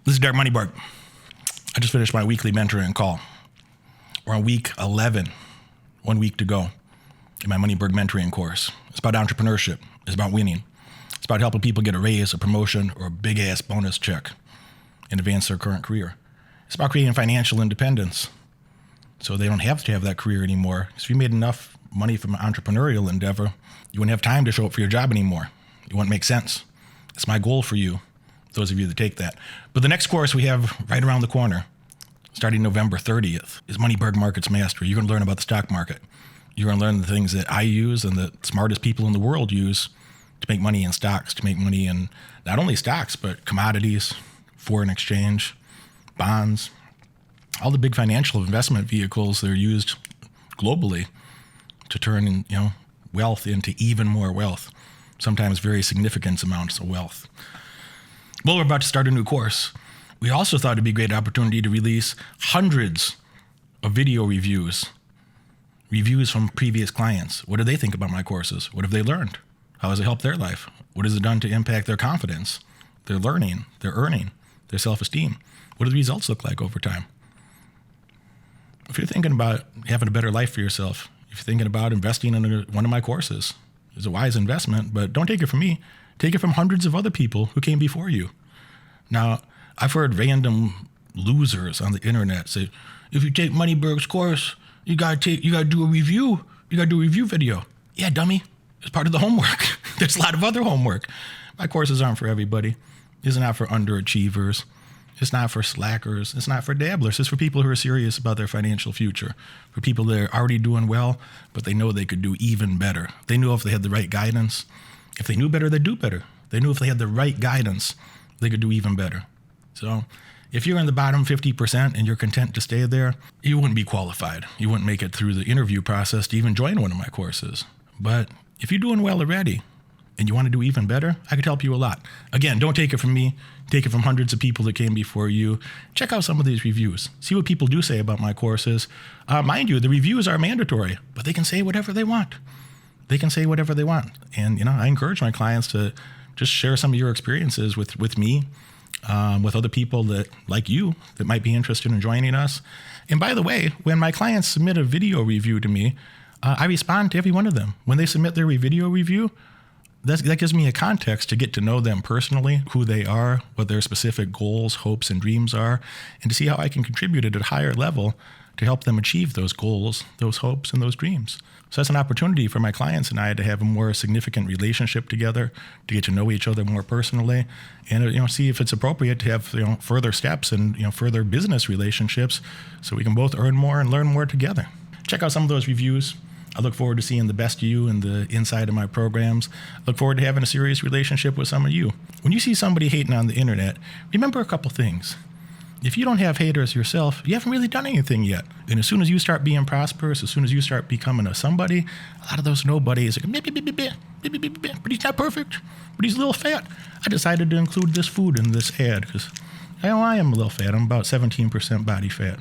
This is Derek Moneyberg. I just finished my weekly mentoring call. We're on week 11, 1 week to go in my Moneyberg mentoring course. It's about entrepreneurship. It's about winning. It's about helping people get a raise, a promotion, or a big-ass bonus check and advance their current career. It's about creating financial independence so they don't have to have that career anymore. Because if you made enough money from an entrepreneurial endeavor, you wouldn't have time to show up for your job anymore. It wouldn't make sense. It's my goal for you, those of you that take that. But the next course we have right around the corner, starting November 30th, is Moneyberg Markets Mastery. You're going to learn about the stock market. You're going to learn the things that I use and the smartest people in the world use to make money in stocks, to make money in not only stocks, but commodities, foreign exchange, bonds, all the big financial investment vehicles that are used globally to turn wealth into even more wealth, sometimes very significant amounts of wealth. Well, we're about to start a new course. We also thought it'd be a great opportunity to release hundreds of video reviews from previous clients. What do they think about my courses? What have they learned? How has it helped their life? What has it done to impact their confidence, their learning, their earning, their self-esteem? What do the results look like over time? If you're thinking about having a better life for yourself, if you're thinking about investing in one of my courses, it's a wise investment, but don't take it from me. Take it from hundreds of other people who came before you. Now, I've heard random losers on the internet say, if you take Moneyberg's course, you gotta do a review. You gotta do a review video. Yeah, dummy. It's part of the homework. There's a lot of other homework. My courses aren't for everybody. It's not for underachievers. It's not for slackers. It's not for dabblers. It's for people who are serious about their financial future. For people that are already doing well, but they know they could do even better. They know if they had the right guidance. If they knew better, they'd do better. They knew if they had the right guidance, they could do even better. So if you're in the bottom 50% and you're content to stay there, you wouldn't be qualified. You wouldn't make it through the interview process to even join one of my courses. But if you're doing well already and you want to do even better, I could help you a lot. Again, don't take it from me. Take it from hundreds of people that came before you. Check out some of these reviews. See what people do say about my courses. Mind you, the reviews are mandatory, but they can say whatever they want. They can say whatever they want. And, I encourage my clients to just share some of your experiences with me, with other people that, like you, that might be interested in joining us. And by the way, when my clients submit a video review to me, I respond to every one of them. When they submit their video review, that gives me a context to get to know them personally, who they are, what their specific goals, hopes, and dreams are, and to see how I can contribute at a higher level to help them achieve those goals, those hopes, and those dreams. So that's an opportunity for my clients and I to have a more significant relationship together, to get to know each other more personally, and see if it's appropriate to have further steps and further business relationships, so we can both earn more and learn more together. Check out some of those reviews. I look forward to seeing the best of you in the inside of my programs. I look forward to having a serious relationship with some of you. When you see somebody hating on the internet, remember a couple things. If you don't have haters yourself, you haven't really done anything yet. And as soon as you start being prosperous, as soon as you start becoming a somebody, a lot of those nobodies are like, but he's not perfect, but he's a little fat. I decided to include this food in this ad because I am a little fat. I'm about 17% body fat,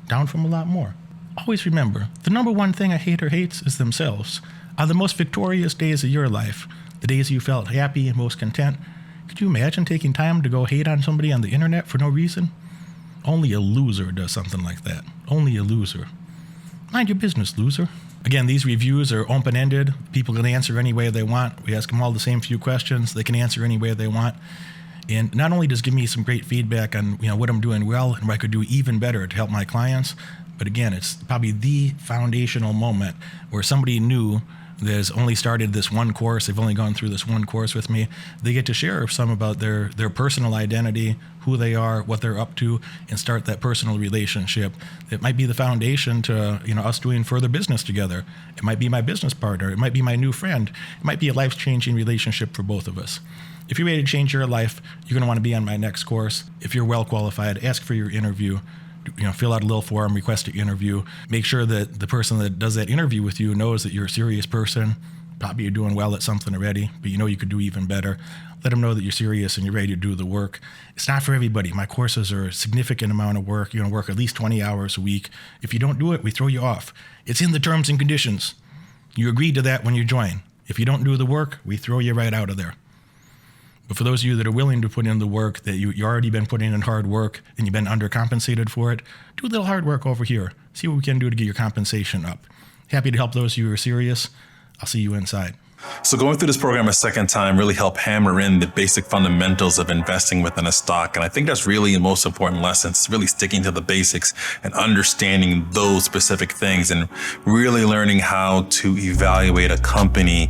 down from a lot more. Always remember, the number one thing a hater hates is themselves. On the most victorious days of your life, the days you felt happy and most content, could you imagine taking time to go hate on somebody on the internet for no reason? Only a loser does something like that. Only a loser. Mind your business, loser. Again, these reviews are open-ended. People can answer any way they want. We ask them all the same few questions. They can answer any way they want. And not only does it give me some great feedback on what I'm doing well and what I could do even better to help my clients, but again, it's probably the foundational moment where somebody new that has only started this one course, they've only gone through this one course with me, they get to share some about their personal identity, who they are, what they're up to, and start that personal relationship. It might be the foundation to us doing further business together. It might be my business partner. It might be my new friend. It might be a life-changing relationship for both of us. If you're ready to change your life, you're going to want to be on my next course. If you're well qualified, ask for your interview. Fill out a little form, request an interview. Make sure that the person that does that interview with you knows that you're a serious person. Probably you're doing well at something already, but you could do even better. Let them know that you're serious and you're ready to do the work. It's not for everybody. My courses are a significant amount of work. You're going to work at least 20 hours a week. If you don't do it, we throw you off. It's in the terms and conditions. You agreed to that when you join. If you don't do the work, we throw you right out of there. But for those of you that are willing to put in the work, that you already been putting in hard work and you've been undercompensated for it, do a little hard work over here. See what we can do to get your compensation up. Happy to help those of you who are serious. I'll see you inside. So going through this program a second time really helped hammer in the basic fundamentals of investing within a stock. And I think that's really the most important lesson. It's really sticking to the basics and understanding those specific things and really learning how to evaluate a company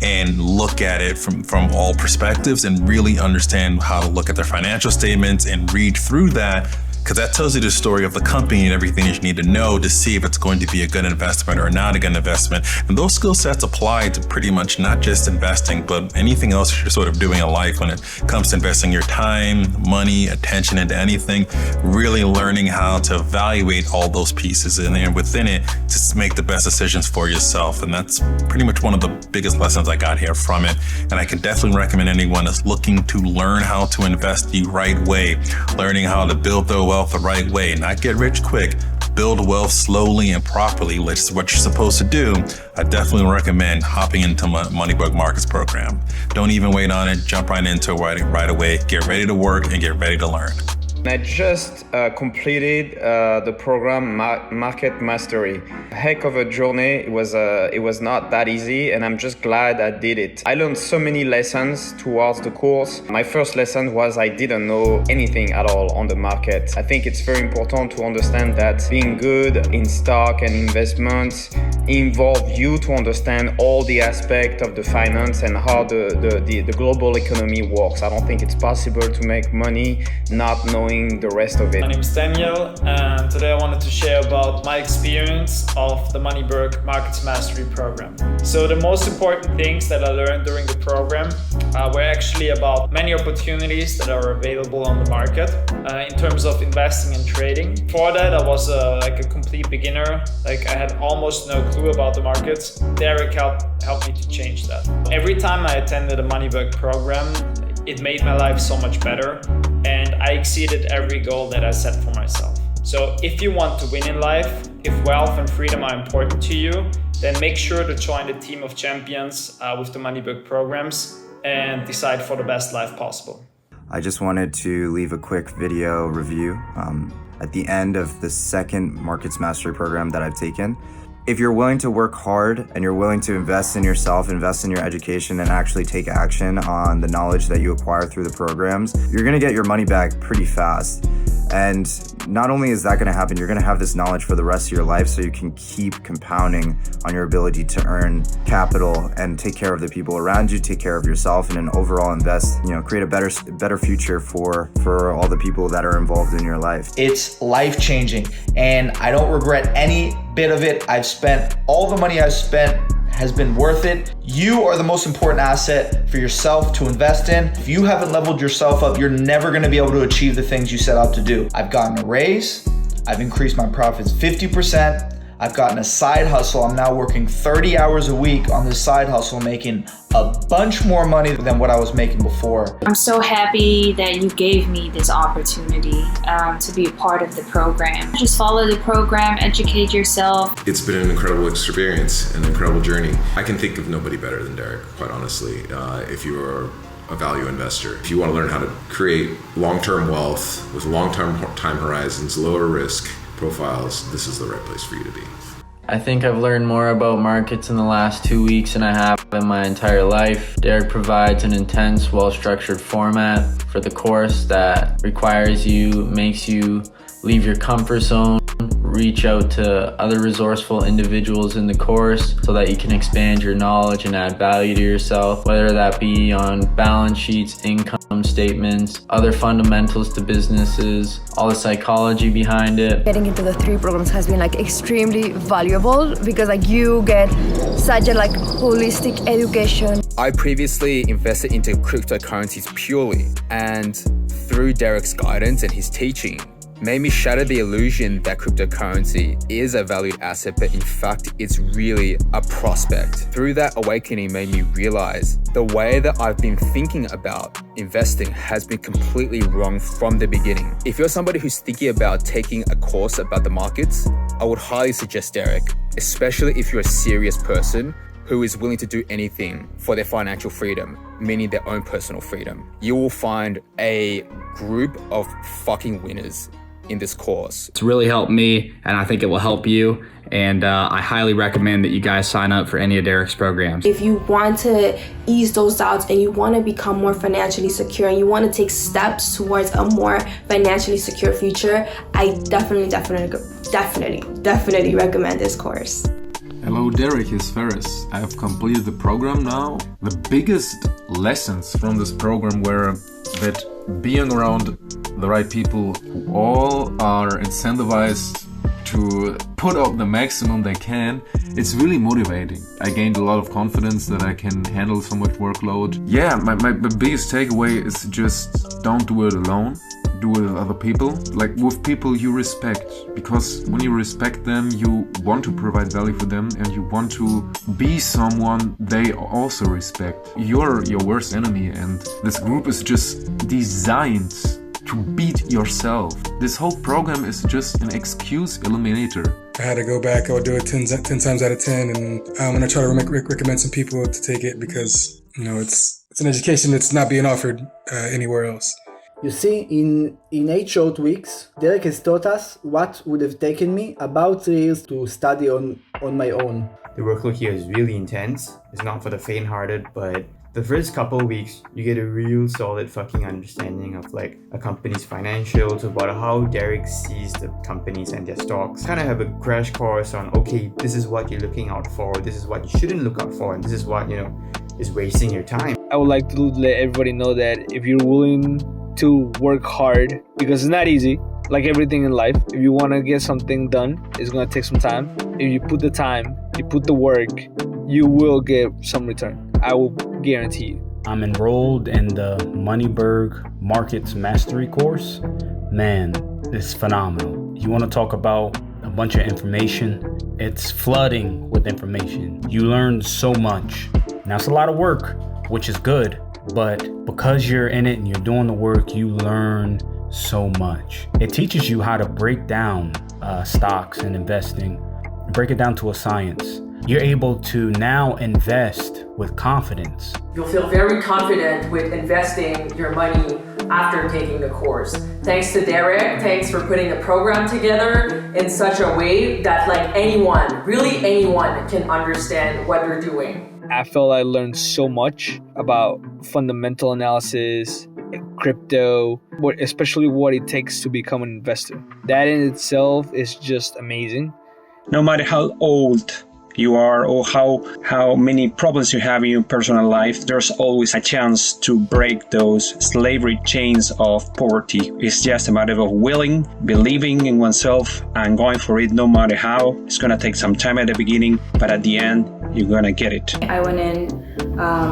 and look at it from all perspectives and really understand how to look at their financial statements and read through that, because that tells you the story of the company and everything that you need to know to see if it's going to be a good investment or not a good investment. And those skill sets apply to pretty much not just investing, but anything else you're sort of doing in life when it comes to investing your time, money, attention into anything, really learning how to evaluate all those pieces and within it to make the best decisions for yourself. And that's pretty much one of the biggest lessons I got here from it. And I can definitely recommend anyone that's looking to learn how to invest the right way, learning how to build their wealth the right way, not get rich quick, build wealth slowly and properly, which is what you're supposed to do. I definitely recommend hopping into my Moneyberg Markets program. Don't even wait on it, jump right into it right away, get ready to work and get ready to learn. I just completed the program Market Mastery. Heck of a journey. It was not that easy, and I'm just glad I did it. I learned so many lessons towards the course. My first lesson was I didn't know anything at all on the market. I think it's very important to understand that being good in stock and investments involve you to understand all the aspects of the finance and how the global economy works. I don't think it's possible to make money not knowing the rest of it. My name is Daniel, and today I wanted to share about my experience of the Moneyberg Markets Mastery program. So the most important things that I learned during the program were actually about many opportunities that are available on the market in terms of investing and trading. Before that, I was like a complete beginner. Like I had almost no clue about the markets. Derek helped me to change that. Every time I attended a Moneyberg program, it made my life so much better, and I exceeded every goal that I set for myself. So if you want to win in life, if wealth and freedom are important to you, then make sure to join the team of champions with the Moneyberg programs and decide for the best life possible. I just wanted to leave a quick video review at the end of the second Markets Mastery program that I've taken. If you're willing to work hard and you're willing to invest in yourself, invest in your education, and actually take action on the knowledge that you acquire through the programs, you're gonna get your money back pretty fast. And not only is that gonna happen, you're gonna have this knowledge for the rest of your life so you can keep compounding on your ability to earn capital and take care of the people around you, take care of yourself, and then overall invest, create a better future for all the people that are involved in your life. It's life-changing, and I don't regret any bit of it. I've spent all the money I've spent has been worth it. You are the most important asset for yourself to invest in. If you haven't leveled yourself up, you're never gonna be able to achieve the things you set out to do. I've gotten a raise, I've increased my profits 50%, I've gotten a side hustle. I'm now working 30 hours a week on this side hustle, making a bunch more money than what I was making before. I'm so happy that you gave me this opportunity to be a part of the program. Just follow the program, educate yourself. It's been an incredible experience, an incredible journey. I can think of nobody better than Derek, quite honestly, if you are a value investor. If you want to learn how to create long-term wealth with long-term time horizons, lower risk profiles, this is the right place for you to be. I think I've learned more about markets in the last 2 weeks than I have in my entire life. Derek provides an intense, well-structured format for the course that requires you, makes you leave your comfort zone, reach out to other resourceful individuals in the course so that you can expand your knowledge and add value to yourself, whether that be on balance sheets, income statements, other fundamentals to businesses, all the psychology behind it. Getting into the 3 programs has been extremely valuable because you get such a holistic education. I previously invested into cryptocurrencies purely, and through Derek's guidance and his teaching, made me shatter the illusion that cryptocurrency is a valued asset, but in fact, it's really a prospect. Through that awakening made me realize the way that I've been thinking about investing has been completely wrong from the beginning. If you're somebody who's thinking about taking a course about the markets, I would highly suggest Derek, especially if you're a serious person who is willing to do anything for their financial freedom, meaning their own personal freedom. You will find a group of fucking winners in this course. It's really helped me, and I think it will help you. And I highly recommend that you guys sign up for any of Derek's programs. If you want to ease those doubts and you want to become more financially secure and you want to take steps towards a more financially secure future, I definitely recommend this course. Hello Derek, it's Ferris. I have completed the program now. The biggest lessons from this program were that being around the right people who all are incentivized to put out the maximum they can, it's really motivating. I gained a lot of confidence that I can handle so much workload. Yeah, my biggest takeaway is just don't do it alone. Do it with other people, like with people you respect, because when you respect them, you want to provide value for them and you want to be someone they also respect. You're your worst enemy, and this group is just designed to beat yourself. This whole program is just an excuse eliminator. I had to go back, I would do it 10 times out of 10, and I'm going to try to recommend some people to take it because, you know, it's an education that's not being offered anywhere else. You see, in 8 short weeks, Derek has taught us what would have taken me about 3 years to study on my own. The workload here is really intense. It's not for the faint-hearted, but the first couple of weeks, you get a real solid fucking understanding of like a company's financials, about how Derek sees the companies and their stocks. Kind of have a crash course on, okay, this is what you're looking out for, this is what you shouldn't look out for, and this is what, you know, is wasting your time. I would like to let everybody know that if you're willing to work hard, because it's not easy, like everything in life, if you want to get something done, it's going to take some time. If you put the time, you put the work, you will get some return. I will guarantee you. I'm enrolled in the Moneyberg Markets Mastery course. Man, it's phenomenal. You want to talk about a bunch of information? It's flooding with information. You learn so much. Now it's a lot of work, which is good, but because you're in it and you're doing the work, you learn so much. It teaches you how to break down stocks and investing, break it down to a science. You're able to now invest with confidence. You'll feel very confident with investing your money after taking the course. Thanks to Derek, thanks for putting the program together in such a way that like anyone, really anyone can understand what you're doing. I felt I learned so much about fundamental analysis, crypto, especially what it takes to become an investor. That in itself is just amazing. No matter how old you are or how many problems you have in your personal life, there's always a chance to break those slavery chains of poverty. It's just a matter of believing in oneself and going for it no matter how. It's going to take some time at the beginning, but at the end, you're going to get it. I went in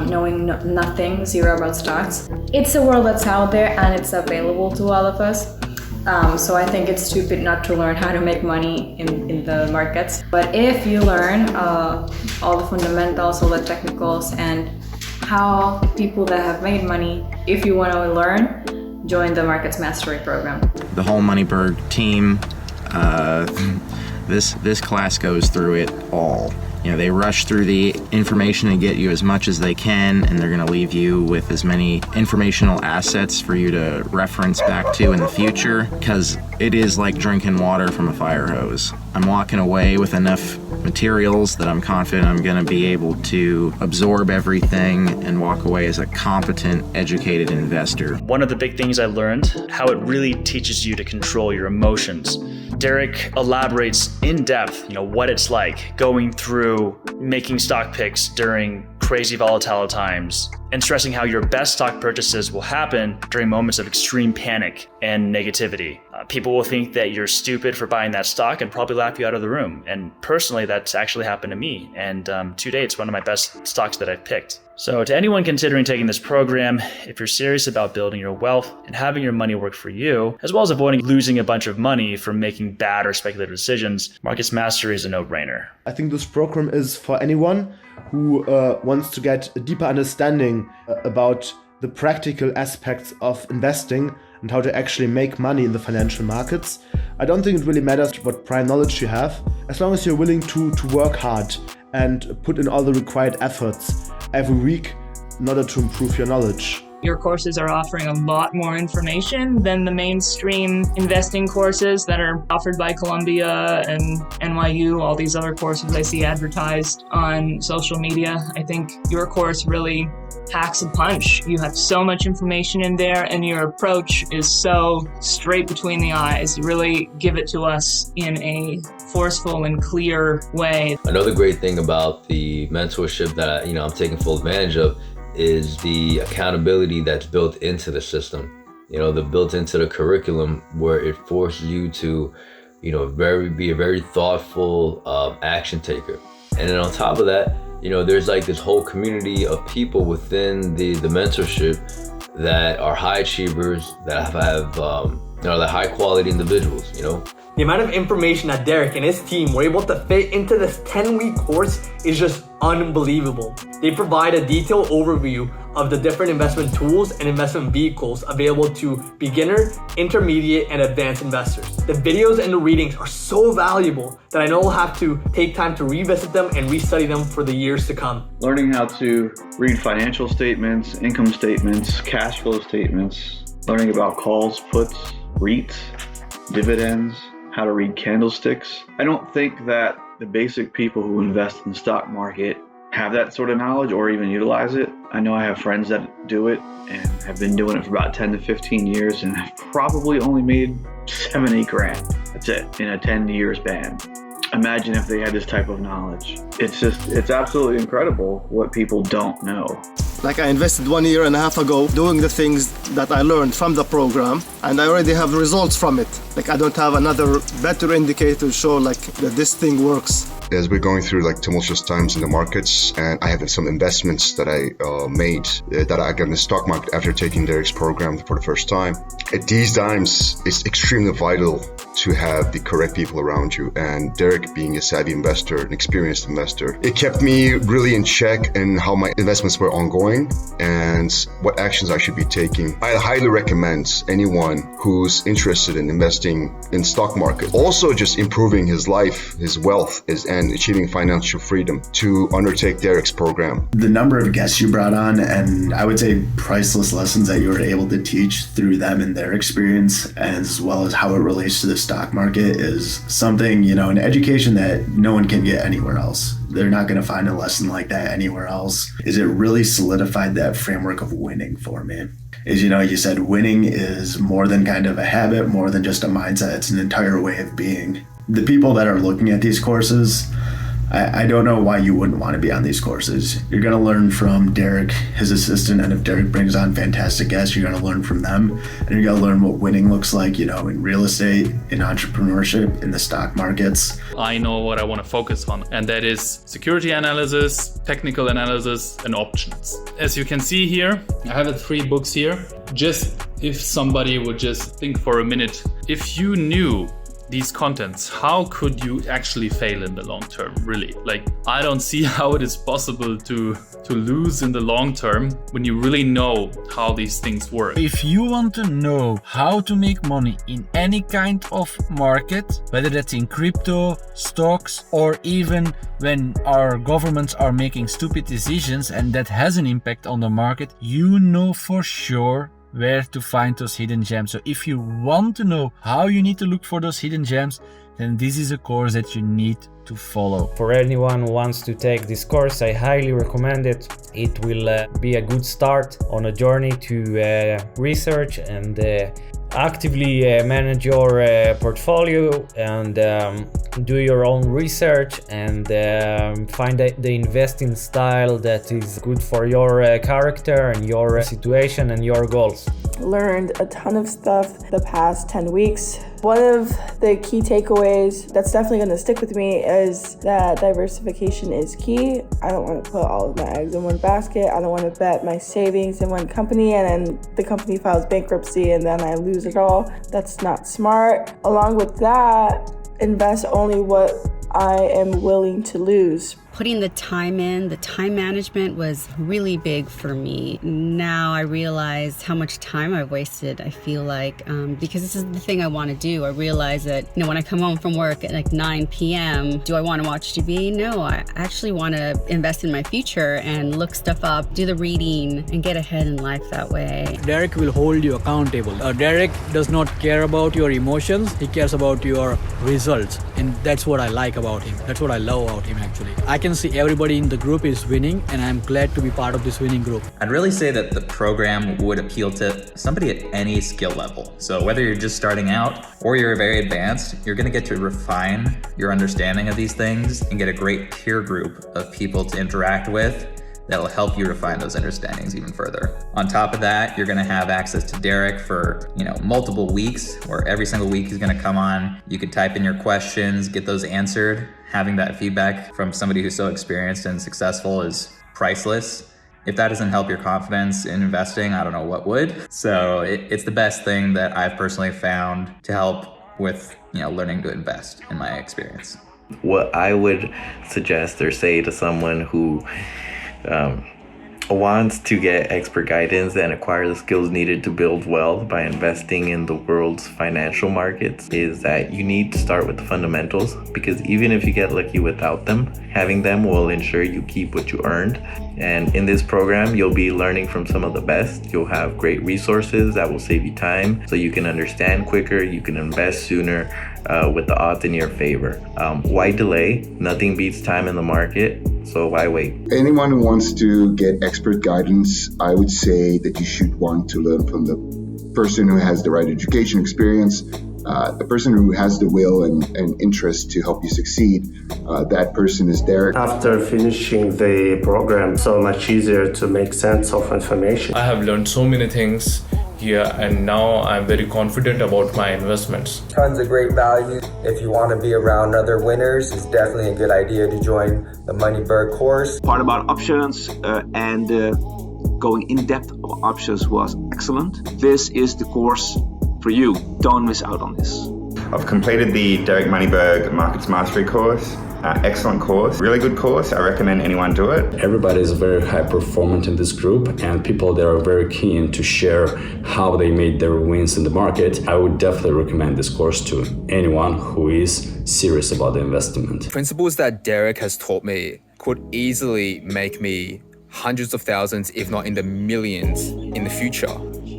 knowing nothing, zero about stocks. It's a world that's out there and it's available to all of us. So I think it's stupid not to learn how to make money in the markets. But if you learn all the fundamentals, all the technicals, and how people that have made money, if you want to learn, join the Markets Mastery program. The whole Moneyberg team, this class goes through it all. You know, they rush through the information and get you as much as they can, and they're going to leave you with as many informational assets for you to reference back to in the future, because it is like drinking water from a fire hose. I'm walking away with enough materials that I'm confident I'm going to be able to absorb everything and walk away as a competent, educated investor. One of the big things I learned, how it really teaches you to control your emotions. Derek elaborates in depth, what it's like going through making stock picks during crazy volatile times and stressing how your best stock purchases will happen during moments of extreme panic and negativity. People will think that you're stupid for buying that stock and probably laugh you out of the room. And personally, that's actually happened to me. And to date, it's one of my best stocks that I've picked. So to anyone considering taking this program, if you're serious about building your wealth and having your money work for you, as well as avoiding losing a bunch of money from making bad or speculative decisions, Markets Mastery is a no-brainer. I think this program is for anyone who wants to get a deeper understanding about the practical aspects of investing and how to actually make money in the financial markets. I don't think it really matters what prior knowledge you have, as long as you're willing to work hard and put in all the required efforts every week in order to improve your knowledge. Your courses are offering a lot more information than the mainstream investing courses that are offered by Columbia and NYU, all these other courses I see advertised on social media. I think your course really packs a punch. You have so much information in there and your approach is so straight between the eyes. You really give it to us in a forceful and clear way. Another great thing about the mentorship that I'm taking full advantage of is the accountability that's built into the system. The built into the curriculum, where it forces you to, be a very thoughtful action taker. And then on top of that, there's like this whole community of people within the mentorship that are high achievers, that have they're high quality individuals. The amount of information that Derek and his team were able to fit into this 10-week course is just unbelievable. They provide a detailed overview of the different investment tools and investment vehicles available to beginner, intermediate, and advanced investors. The videos and the readings are so valuable that I know we'll have to take time to revisit them and restudy them for the years to come. Learning how to read financial statements, income statements, cash flow statements, learning about calls, puts, REITs, dividends, how to read candlesticks. I don't think that the basic people who invest in the stock market have that sort of knowledge or even utilize it. I know I have friends that do it and have been doing it for about 10 to 15 years and have probably only made 7-8 grand. That's it, in a 10-year span. Imagine if they had this type of knowledge. It's absolutely incredible what people don't know. Like I invested 1.5 years ago doing the things that I learned from the program, and I already have results from it. Like I don't have another better indicator to show like that this thing works. As we're going through like tumultuous times in the markets, and I have some investments that I made that I got in the stock market after taking Derek's program for the first time. At these times, it's extremely vital to have the correct people around you, and Derek being a savvy investor, an experienced investor, it kept me really in check in how my investments were ongoing and what actions I should be taking. I highly recommend anyone who's interested in investing in stock market, also just improving his life, his wealth, and achieving financial freedom, to undertake Derek's program. The number of guests you brought on, and I would say priceless lessons that you were able to teach through them and their experience, as well as how it relates to the stock market, is something, an education that no one can get anywhere else. They're not going to find a lesson like that anywhere else. It really solidified that framework of winning for me. You said winning is more than kind of a habit, more than just a mindset. It's an entire way of being. The people that are looking at these courses, I don't know why you wouldn't want to be on these courses. You're going to learn from Derek, his assistant, and if Derek brings on fantastic guests, you're going to learn from them. And you're going to learn what winning looks like, in real estate, in entrepreneurship, in the stock markets. I know what I want to focus on, and that is security analysis, technical analysis, and options. As you can see here, I have the 3 books here. Just if somebody would just think for a minute, if you knew these contents, how could you actually fail in the long term, really? I don't see how it is possible to lose in the long term when you really know how these things work. If you want to know how to make money in any kind of market, whether that's in crypto, stocks, or even when our governments are making stupid decisions and that has an impact on the market, you know for sure where to find those hidden gems. So if you want to know how you need to look for those hidden gems, then this is a course that you need to follow. For anyone who wants to take this course, I highly recommend it. It will be a good start on a journey to research and actively manage your portfolio and do your own research and find the investing style that is good for your character and your situation and your goals. Learned a ton of stuff the past 10 weeks. One of the key takeaways that's definitely going to stick with me is that diversification is key. I don't want to put all of my eggs in one basket. I don't want to bet my savings in one company and then the company files bankruptcy and then I lose it all. That's not smart. Along with that, invest only what I am willing to lose. Putting the time in, the time management was really big for me. Now I realize how much time I've wasted, I feel like, because this is the thing I want to do. I realize that, when I come home from work at like 9 p.m., do I want to watch TV? No, I actually want to invest in my future and look stuff up, do the reading, and get ahead in life that way. Derek will hold you accountable. Derek does not care about your emotions, he cares about your results. And that's what I like about him. That's what I love about him, actually. I can see everybody in the group is winning, and I'm glad to be part of this winning group. I'd really say that the program would appeal to somebody at any skill level. So whether you're just starting out or you're very advanced, you're gonna get to refine your understanding of these things and get a great peer group of people to interact with that'll help you refine those understandings even further. On top of that, you're gonna have access to Derek for multiple weeks, where every single week he's gonna come on. You could type in your questions, get those answered. Having that feedback from somebody who's so experienced and successful is priceless. If that doesn't help your confidence in investing, I don't know what would. So it's the best thing that I've personally found to help with learning to invest in my experience. What I would suggest or say to someone who wants to get expert guidance and acquire the skills needed to build wealth by investing in the world's financial markets is that you need to start with the fundamentals, because even if you get lucky without them, having them will ensure you keep what you earned. And in this program, you'll be learning from some of the best. You'll have great resources that will save you time so you can understand quicker, you can invest sooner with the odds in your favor. Why delay? Nothing beats time in the market, so why wait? Anyone who wants to get expert guidance, I would say that you should want to learn from the person who has the right education experience, the person who has the will and interest to help you succeed. That person is Derek. After finishing the program, so much easier to make sense of information. I have learned so many things here, and now I'm very confident about my investments. Tons of great value. If you want to be around other winners, it's definitely a good idea to join the Moneyberg course. Part about options and going in depth of options was excellent. This is the course for you. Don't miss out on this. I've completed the Derek Moneyberg Markets Mastery course. Excellent course, really good course. I recommend anyone do it. Everybody is very high performant in this group, and people that are very keen to share how they made their wins in the market. I would definitely recommend this course to anyone who is serious about the investment. Principles that Derek has taught me could easily make me hundreds of thousands, if not in the millions in the future.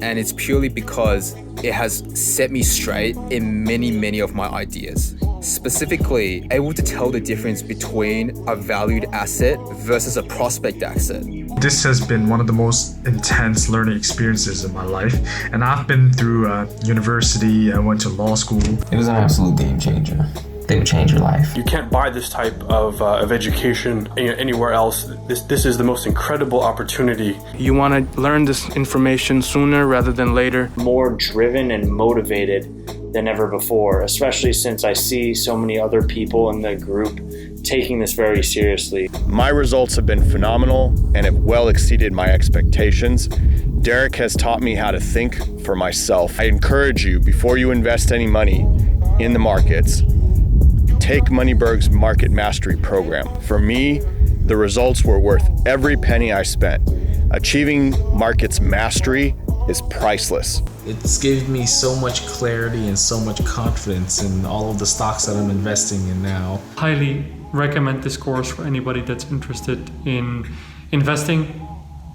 And it's purely because it has set me straight in many of my ideas. Specifically, able to tell the difference between a valued asset versus a prospect asset. This has been one of the most intense learning experiences in my life, and I've been through university, I went to law school. It was an absolute game changer. They would change your life. You can't buy this type of education anywhere else. This is the most incredible opportunity. You want to learn this information sooner rather than later. More driven and motivated than ever before, especially since I see so many other people in the group taking this very seriously. My results have been phenomenal and have well exceeded my expectations. Derek has taught me how to think for myself. I encourage you, before you invest any money in the markets, take Moneyberg's Market Mastery program. For me, the results were worth every penny I spent. Achieving markets mastery is priceless. It's given me so much clarity and so much confidence in all of the stocks that I'm investing in now. Highly recommend this course for anybody that's interested in investing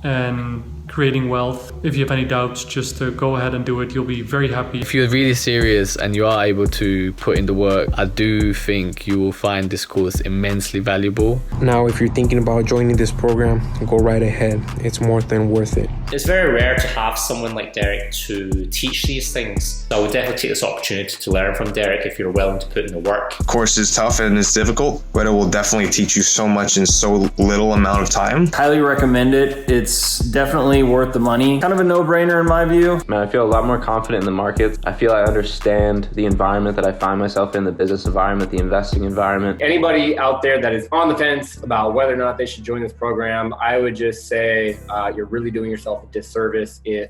and creating wealth. If you have any doubts, just go ahead and do it. You'll be very happy. If you're really serious and you are able to put in the work, I do think you will find this course immensely valuable. Now, if you're thinking about joining this program, go right ahead. It's more than worth it. It's very rare to have someone like Derek to teach these things. So I would definitely take this opportunity to learn from Derek if you're willing to put in the work. The course is tough and it's difficult, but it will definitely teach you so much in so little amount of time. Highly recommend it. It's definitely worth the money. Kind of a no-brainer in my view. Man, I feel a lot more confident in the markets. I feel I understand the environment that I find myself in, the business environment, the investing environment. Anybody out there that is on the fence about whether or not they should join this program, I would just say you're really doing yourself a disservice if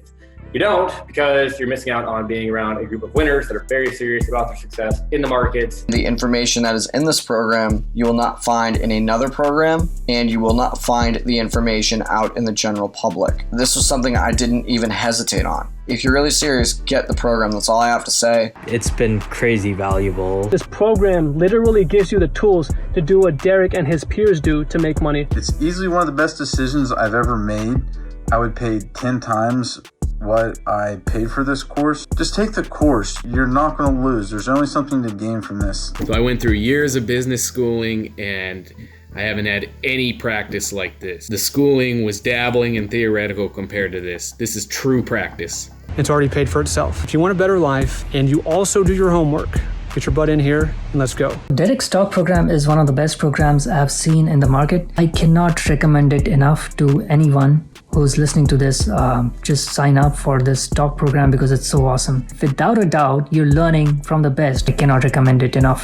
You don't, because you're missing out on being around a group of winners that are very serious about their success in the markets. The information that is in this program, you will not find in another program, and you will not find the information out in the general public. This was something I didn't even hesitate on. If you're really serious, get the program. That's all I have to say. It's been crazy valuable. This program literally gives you the tools to do what Derek and his peers do to make money. It's easily one of the best decisions I've ever made. I would pay 10 times what I paid for this course. Just take the course. You're not going to lose. There's only something to gain from this. So I went through years of business schooling and I haven't had any practice like this. The schooling was dabbling and theoretical compared to this. This is true practice. It's already paid for itself. If you want a better life and you also do your homework, get your butt in here and let's go. Derek's stock program is one of the best programs I've seen in the market. I cannot recommend it enough to anyone who's listening to this. Just sign up for this stock program because it's so awesome. Without a doubt, you're learning from the best. I cannot recommend it enough.